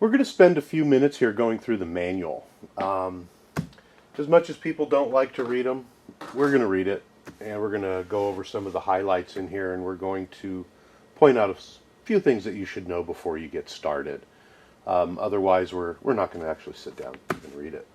We're going to spend a few minutes here going through the manual. As much as people don't like to read them, we're going to read it, and we're going to go over some of the highlights in here, and we're going to point out a few things that you should know before you get started. Otherwise, we're not going to actually sit down and read it.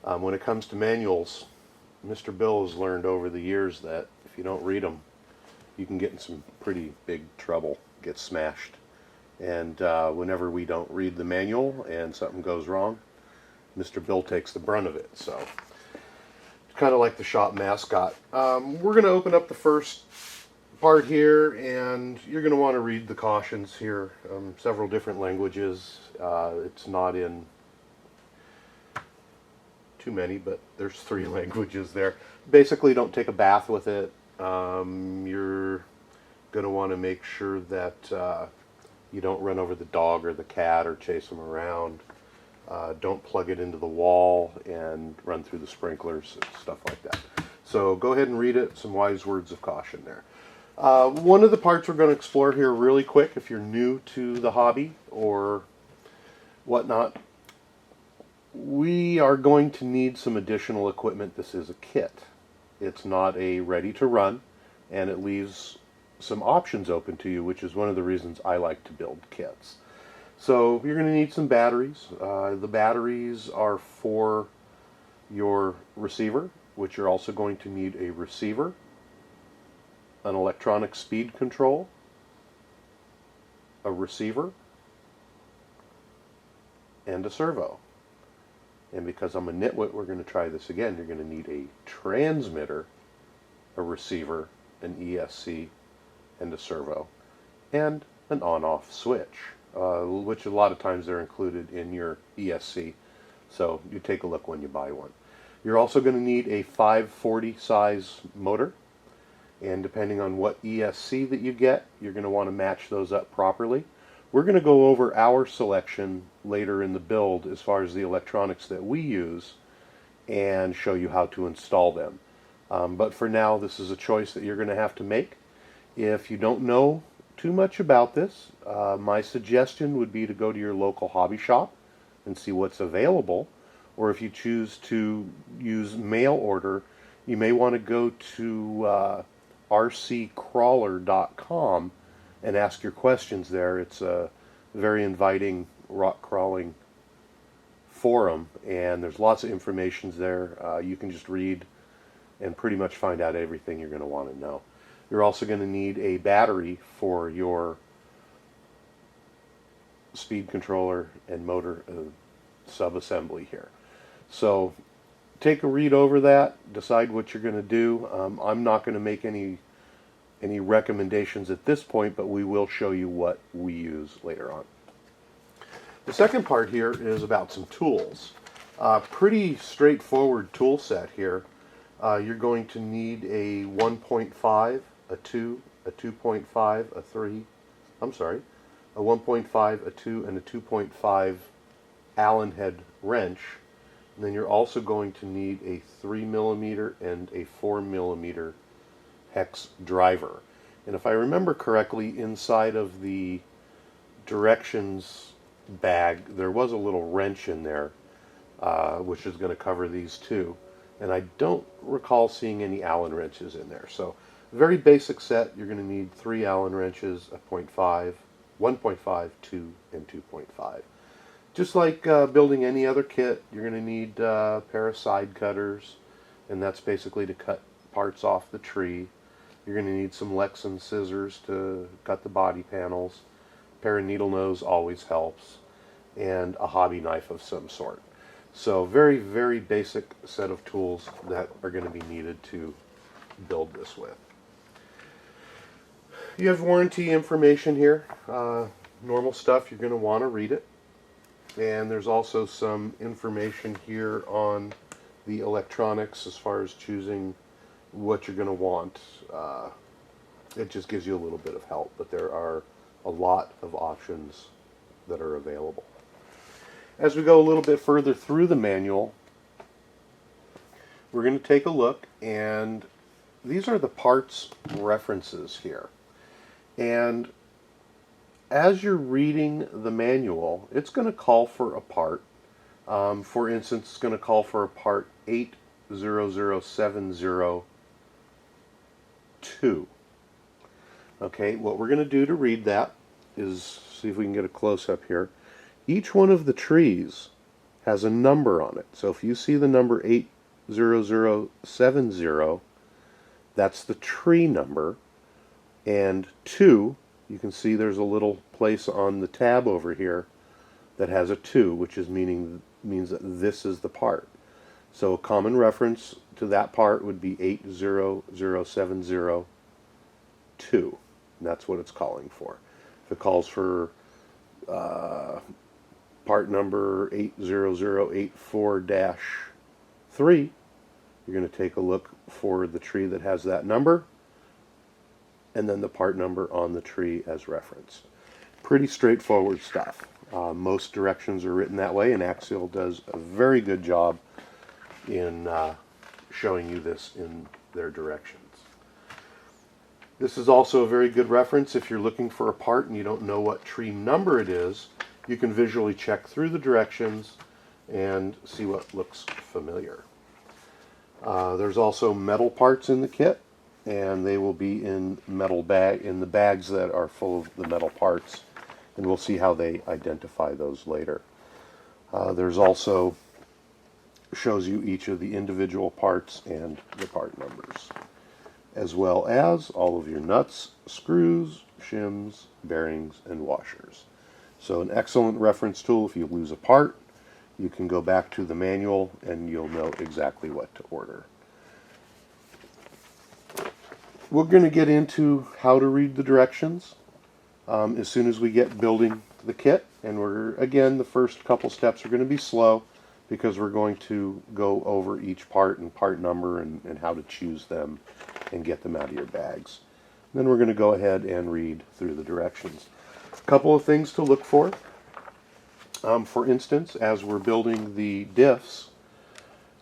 When it comes to manuals, Mr. Bill has learned over the years that if you don't read them, you can get in some pretty big trouble, get smashed. And whenever we don't read the manual and something goes wrong, Mr. Bill takes the brunt of it. So it's kind of like the shop mascot. We're going to open up the first part here, and you're going to want to read the cautions here. Several different languages. It's not in too many, but there's 3 languages there. Basically, don't take a bath with it. You're going to want to make sure that you don't run over the dog or the cat or chase them around. Don't plug it into the wall and run through the sprinklers and stuff like that. So go ahead and read it. Some wise words of caution there. One of the parts we're going to explore here really quick, if you're new to the hobby or whatnot, we are going to need some additional equipment. This is a kit. It's not a ready to run, and it leaves some options open to you, which is one of the reasons I like to build kits. So you're going to need some batteries. The batteries are for your receiver, which you're also going to need a receiver, an electronic speed control, a receiver, and a servo. And because I'm a nitwit, we're going to try this again. You're going to need a transmitter, a receiver, an ESC, and a servo, and an on-off switch, which a lot of times they're included in your ESC, so you take a look when you buy one. You're also going to need a 540 size motor, and depending on what ESC that you get, you're going to want to match those up properly. We're going to go over our selection later in the build as far as the electronics that we use and show you how to install them. But for now, this is a choice that you're going to have to make. If you don't know too much about this, my suggestion would be to go to your local hobby shop and see what's available. Or if you choose to use mail order, you may want to go to rccrawler.com and ask your questions there. It's a very inviting rock crawling forum, and there's lots of information there. You can just read and pretty much find out everything you're going to want to know. You're also going to need a battery for your speed controller and motor sub-assembly here. So take a read over that, decide what you're going to do. I'm not going to make any recommendations at this point, but we will show you what we use later on. The second part here is about some tools. Pretty straightforward tool set here. You're going to need a 1.5, a 2, a 2.5, a 3, a 1.5, a 2, and a 2.5 Allen head wrench. And then you're also going to need a 3mm and a 4mm hex driver. And if I remember correctly, inside of the directions bag, there was a little wrench in there, which is going to cover these two. And I don't recall seeing any Allen wrenches in there. So, very basic set. You're going to need 3 Allen wrenches, a 0.5, 1.5, 2, and 2.5. Just like building any other kit, you're going to need a pair of side cutters, and that's basically to cut parts off the tree. You're going to need some Lexan scissors to cut the body panels. A pair of needle nose always helps, and a hobby knife of some sort. So very, very basic set of tools that are going to be needed to build this with. You have warranty information here. Normal stuff, you're going to want to read it. And there's also some information here on the electronics as far as choosing what you're going to want. It just gives you a little bit of help, but there are a lot of options that are available. As we go a little bit further through the manual, we're going to take a look, and these are the parts references here. And as you're reading the manual, it's going to call for a part. For instance, it's going to call for a part 800702. Okay, what we're going to do to read that is see if we can get a close-up here. Each one of the trees has a number on it. So if you see the number 80070, that's the tree number. And 2, you can see there's a little place on the tab over here that has a 2, which means that this is the part. So a common reference to that part would be 800702. And that's what it's calling for. If it calls for part number 80084-3, you're going to take a look for the tree that has that number, and then the part number on the tree as reference. Pretty straightforward stuff. Most directions are written that way, and Axial does a very good job in showing you this in their directions. This is also a very good reference if you're looking for a part and you don't know what tree number it is. You can visually check through the directions and see what looks familiar. There's also metal parts in the kit, and they will be in the bags that are full of the metal parts, and we'll see how they identify those later. There's also shows you each of the individual parts and the part numbers, as well as all of your nuts, screws, shims, bearings, and washers. So an excellent reference tool. If you lose a part, you can go back to the manual and you'll know exactly what to order. We're going to get into how to read the directions as soon as we get building the kit. And the first couple steps are going to be slow because we're going to go over each part and part number and how to choose them and get them out of your bags. Then we're going to go ahead and read through the directions. A couple of things to look for. For instance, as we're building the diffs,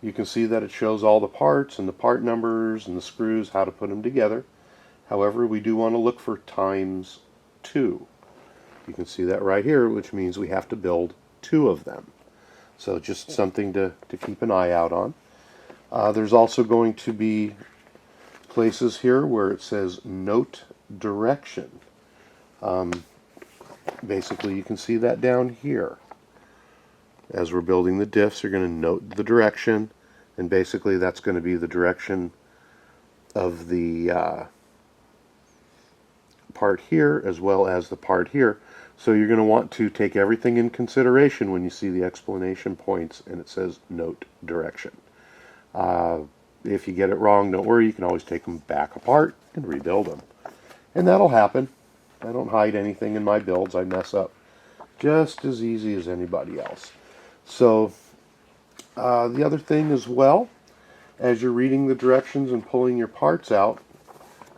you can see that it shows all the parts and the part numbers and the screws, how to put them together. However, we do want to look for times 2. You can see that right here, which means we have to build 2 of them. So just something to keep an eye out on. There's also going to be places here where it says note direction. Basically, you can see that down here. As we're building the diffs, you're going to note the direction, and basically that's going to be the direction of the part here as well as the part here. So you're going to want to take everything in consideration when you see the explanation points and it says note direction. If you get it wrong, don't worry, you can always take them back apart and rebuild them. And that'll happen. I don't hide anything in my builds. I mess up just as easy as anybody else. So the other thing as well, as you're reading the directions and pulling your parts out,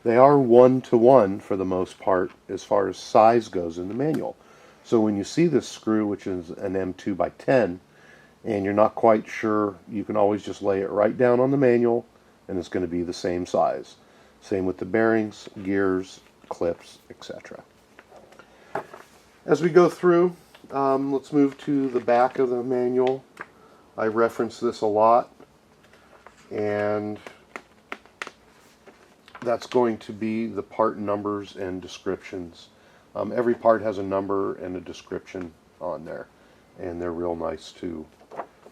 they are 1-to-1 for the most part as far as size goes in the manual. So when you see this screw, which is an M2x10, and you're not quite sure, you can always just lay it right down on the manual and it's going to be the same size. Same with the bearings, gears, clips, etc. As we go through, let's move to the back of the manual. I reference this a lot, and that's going to be the part numbers and descriptions. Every part has a number and a description on there, and they're real nice to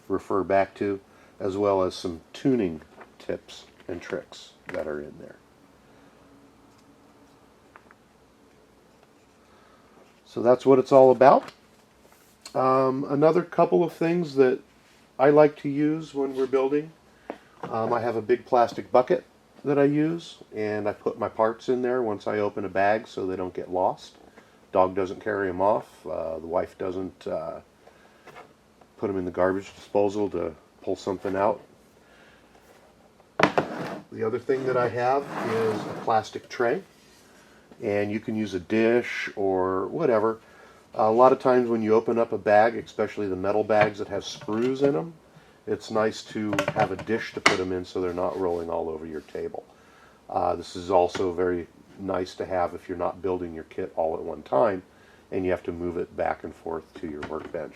refer back to, as well as some tuning tips and tricks that are in there. So that's what it's all about. Another couple of things that I like to use when we're building. I have a big plastic bucket that I use, and I put my parts in there once I open a bag so they don't get lost. Dog doesn't carry them off. The wife doesn't put them in the garbage disposal to pull something out. The other thing that I have is a plastic tray, and you can use a dish or whatever. A lot of times when you open up a bag, especially the metal bags that have screws in them, it's nice to have a dish to put them in so they're not rolling all over your table. This is also very nice to have if you're not building your kit all at one time. and you have to move it back and forth to your workbench.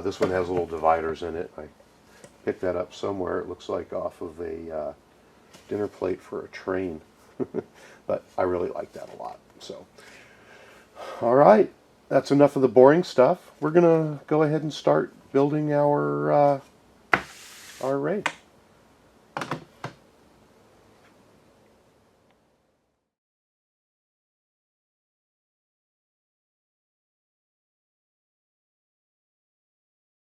This one has little dividers in it. I picked that up somewhere. It looks like off of a dinner plate for a train. But I really like that a lot. So, all right, that's enough of the boring stuff. We're gonna go ahead and start building our Wraith.